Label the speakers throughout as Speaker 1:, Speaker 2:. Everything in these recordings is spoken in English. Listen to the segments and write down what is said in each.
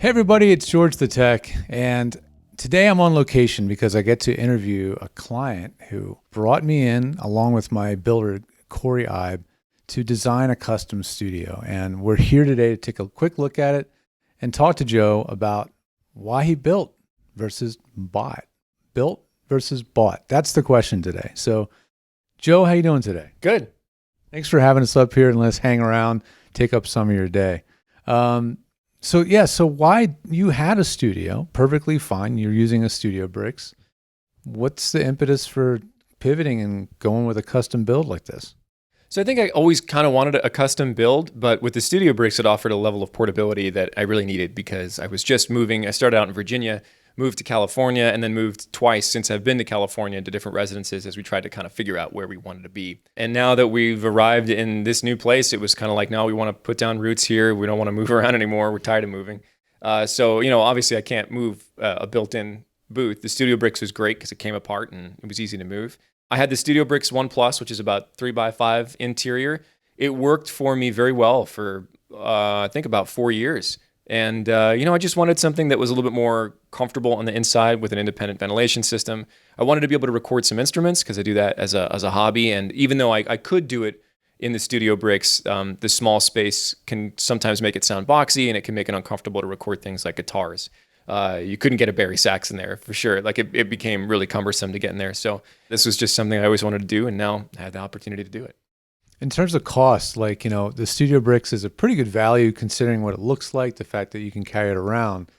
Speaker 1: Hey everybody, it's George the Tech, and today I'm on location because I get to interview a client who brought me in along with my builder, Corey Eib, to design a custom studio. And we're here today to take a quick look at it and talk to Joe about why he built versus bought. Built versus bought. That's the question today. So, Joe, how you doing today?
Speaker 2: Good.
Speaker 1: Thanks for having us up here and let's hang around, take up some of your day. So why you had a studio, perfectly fine. You're using a StudioBricks. What's the impetus for pivoting and going with a custom build like this?
Speaker 2: So I think I always kind of wanted a custom build, but with the StudioBricks, it offered a level of portability that I really needed because I was just moving. I started out in Virginia, moved to California, and then moved twice since I've been to California to different residences as we tried to kind of figure out where we wanted to be. And now that we've arrived in this new place, it was kind of like, no, we want to put down roots here. We don't want to move around anymore. We're tired of moving. So, obviously I can't move a built-in booth. The StudioBricks was great because it came apart and it was easy to move. I had the StudioBricks 1 Plus, which is about 3x5 interior. It worked for me very well for, I think, about 4 years. And, I just wanted something that was a little bit more comfortable on the inside with an independent ventilation system. I wanted to be able to record some instruments because I do that as a hobby. And even though I could do it in the StudioBricks, the small space can sometimes make it sound boxy and it can make it uncomfortable to record things like guitars. You couldn't get a Barry sax in there for sure. Like it became really cumbersome to get in there. So this was just something I always wanted to do. And now I had the opportunity to do it.
Speaker 1: In terms of cost, the StudioBricks is a pretty good value considering what it looks like, the fact that you can carry it around.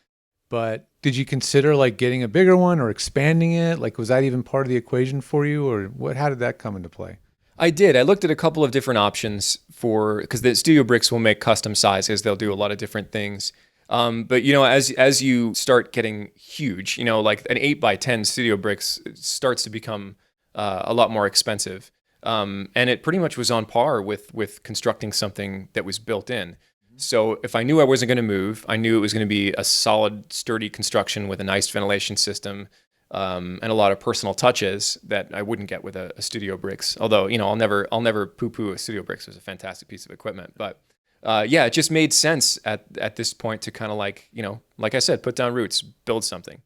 Speaker 1: But did you consider getting a bigger one or expanding it? Was that even part of the equation for you, or how did that come into play?
Speaker 2: I did. I looked at a couple of different options because the StudioBricks will make custom sizes. They'll do a lot of different things. But as you start getting huge, like an 8x10 StudioBricks starts to become a lot more expensive. And it pretty much was on par with constructing something that was built in. So if I knew I wasn't going to move, I knew it was going to be a solid, sturdy construction with a nice ventilation system and a lot of personal touches that I wouldn't get with a StudioBricks. Although I'll never poo-poo a StudioBricks. It was a fantastic piece of equipment, but it just made sense at this point to kind of like I said, put down roots, build something.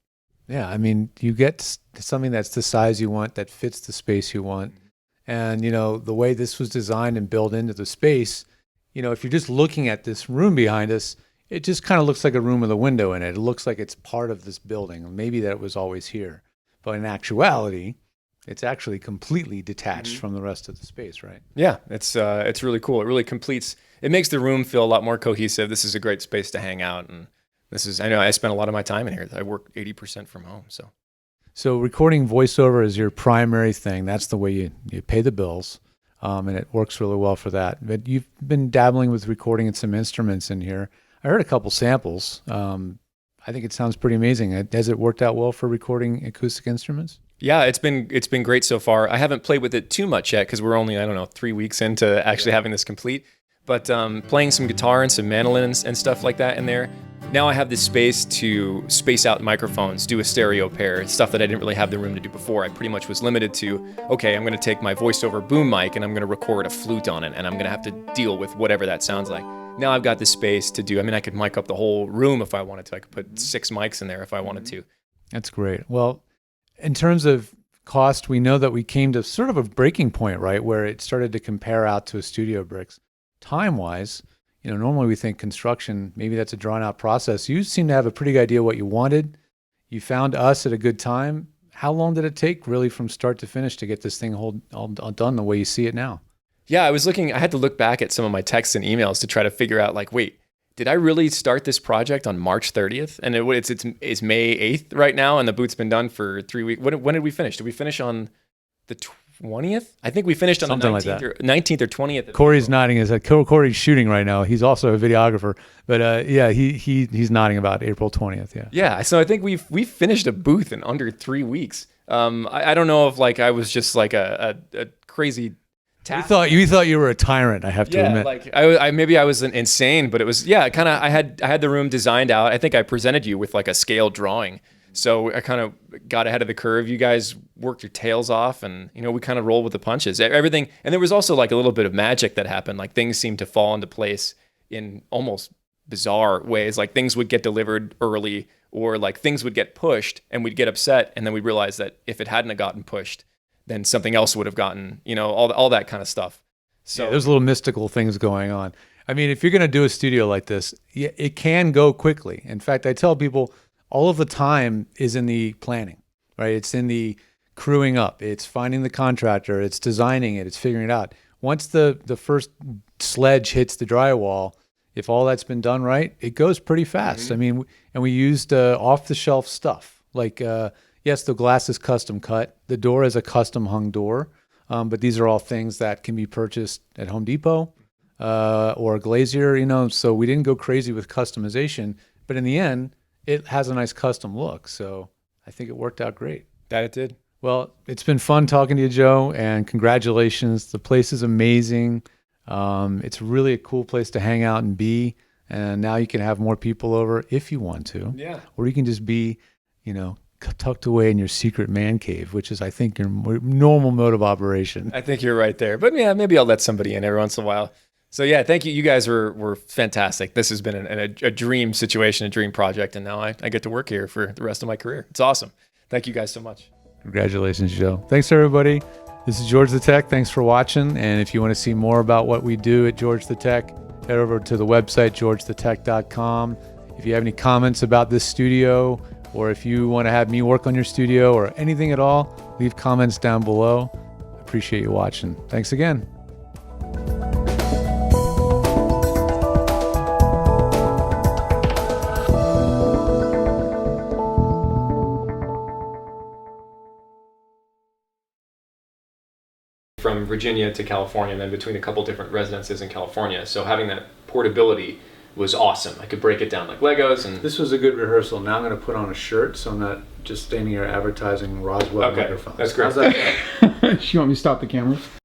Speaker 1: Yeah, I mean, you get something that's the size you want, that fits the space you want. And, the way this was designed and built into the space, if you're just looking at this room behind us, it just kind of looks like a room with a window in it. It looks like it's part of this building. Maybe that it was always here. But in actuality, it's actually completely detached from the rest of the space, right?
Speaker 2: Yeah, it's really cool. It really it makes the room feel a lot more cohesive. This is a great space to hang out. And I know I spent a lot of my time in here. I work 80% from home,
Speaker 1: So recording voiceover is your primary thing. That's the way you pay the bills, and it works really well for that. But you've been dabbling with recording some instruments in here. I heard a couple samples. I think it sounds pretty amazing. Has it worked out well for recording acoustic instruments?
Speaker 2: Yeah, it's been great so far. I haven't played with it too much yet because we're only, 3 weeks into actually having this complete. But playing some guitar and some mandolin and stuff like that in there. Now I have this space to space out microphones, do a stereo pair, stuff that I didn't really have the room to do before. I pretty much was limited to, okay, I'm going to take my voiceover boom mic and I'm going to record a flute on it and I'm going to have to deal with whatever that sounds like. Now I've got the space to do, I could mic up the whole room if I wanted to. I could put 6 mics in there if I wanted to.
Speaker 1: That's great. Well, in terms of cost, we know that we came to sort of a breaking point, right, where it started to compare out to a StudioBricks. Time-wise, normally we think construction, maybe that's a drawn-out process. You seem to have a pretty good idea what you wanted. You found us at a good time. How long did it take really from start to finish to get this thing all done the way you see it now?
Speaker 2: Yeah, I had to look back at some of my texts and emails to try to figure out wait, did I really start this project on March 30th? And it's May 8th right now, and the boot's been done for 3 weeks. When did we finish? Did we finish on the 20th? I think we finished on
Speaker 1: something
Speaker 2: the 19th or 20th.
Speaker 1: Corey's nodding his head. Corey's shooting right now. He's also a videographer, but he's nodding about April 20th. Yeah.
Speaker 2: Yeah. So I think we finished a booth in under 3 weeks. I don't know if I was just a crazy.
Speaker 1: You thought you were a tyrant. I have to admit.
Speaker 2: Maybe I was insane, but it was kind of. I had the room designed out. I think I presented you with a scale drawing. So I kind of got ahead of the curve. You guys worked your tails off, and we kind of rolled with the punches. Everything, and there was also a little bit of magic that happened. Things seemed to fall into place in almost bizarre ways. Like things would get delivered early, or like things would get pushed and we'd get upset. And then we'd realize that if it hadn't have gotten pushed, then something else would have gotten, all that kind of stuff. So
Speaker 1: yeah, there's little mystical things going on. I mean, if you're going to do a studio like this, yeah, it can go quickly. In fact, I tell people all of the time is in the planning, right? It's in the crewing up. It's finding the contractor. It's designing it. It's figuring it out. Once the first sledge hits the drywall, if all that's been done right, it goes pretty fast.
Speaker 2: Mm-hmm.
Speaker 1: I mean, and we used off-the-shelf stuff. Like, yes, the glass is custom cut. The door is a custom hung door. But these are all things that can be purchased at Home Depot or Glazier, so we didn't go crazy with customization. But in the end, it has a nice custom look. So I think it worked out great.
Speaker 2: that it did.
Speaker 1: Well, it's been fun talking to you, Joe, and congratulations. The place is amazing. It's really a cool place to hang out and be. And now you can have more people over if you want to.
Speaker 2: Yeah.
Speaker 1: Or you can just be, tucked away in your secret man cave, which is, I think, your normal mode of operation.
Speaker 2: I think you're right there. But yeah, maybe I'll let somebody in every once in a while. So yeah, thank you. You guys were fantastic. This has been a dream situation, a dream project. And now I get to work here for the rest of my career. It's awesome. Thank you guys so much.
Speaker 1: Congratulations, Joe. Thanks, everybody. This is George the Tech. Thanks for watching. And if you want to see more about what we do at George the Tech, head over to the website, georgethetech.com. If you have any comments about this studio, or if you want to have me work on your studio or anything at all, leave comments down below. Appreciate you watching. Thanks again.
Speaker 2: From Virginia to California, and then between a couple different residences in California. So having that portability was awesome. I could break it down like Legos. And
Speaker 1: This was a good rehearsal. Now I'm going to put on a shirt so I'm not just standing here advertising Roswell microphones.
Speaker 2: That's great.
Speaker 1: How's that?
Speaker 3: You want me to stop the camera?